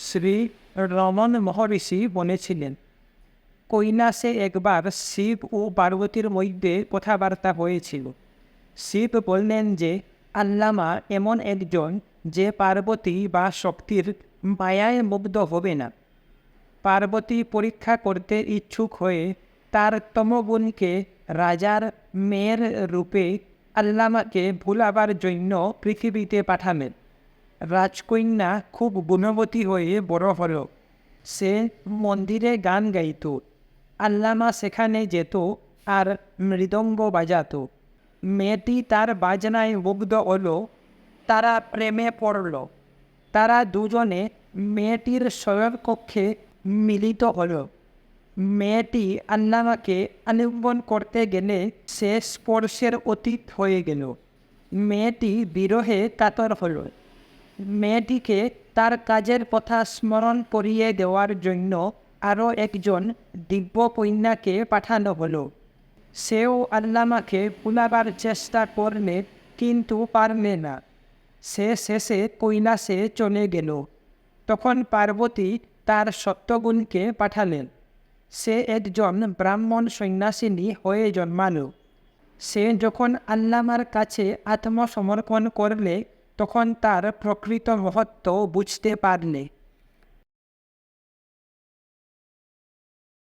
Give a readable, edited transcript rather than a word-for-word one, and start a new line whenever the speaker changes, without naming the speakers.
শ্রী রমন মহর্ষি বলেছিলেন, কৈলাসে একবার শিব ও পার্বতীর মধ্যে কথাবার্তা হয়েছিল। শিব বললেন যে আল্লামা এমন একজন যে পার্বতী বা শক্তির মায়ায় মুগ্ধ হবে না। পার্বতী পরীক্ষা করতে ইচ্ছুক হয়ে তার তমগুণকে রাজার মেয়ের রূপে আল্লামাকে ভুলাবার জন্য পৃথিবীতে পাঠালেন। রাজকন্যা খুব গুণবতী হয়ে বড় হল। সে মন্দিরে গান গাইত, আল্লামা সেখানে যেত আর মৃদঙ্গ বাজাত। মেয়েটি তার বাজনায় মুগ্ধ হল, তারা প্রেমে পড়ল। তারা দুজনে মেয়েটির শয়নকক্ষে মিলিত হল। মেয়েটি আল্লামাকে আলিঙ্গন করতে গেলে সে স্পর্শের অতীত হয়ে গেল। মেয়েটি বিরহে কাতর হল। মেয়েটিকে তার কাজের কথা স্মরণ করিয়ে দেওয়ার জন্য আরও একজন দিব্য কন্যাকে পাঠানো হলো। সেও আল্লামাকে ভুলাবার চেষ্টা করলে, কিন্তু পারলে না। সে শেষে কৈলাসে চলে গেল। তখন পার্বতী তার সত্যগুণকে পাঠালেন। সে একজন ব্রাহ্মণ সন্ন্যাসিনী হয়ে জন্মালো। সে যখন আল্লামার কাছে আত্মসমর্পণ করলে, তখন তার প্রকৃত মহত্ব বুঝতে পারলে।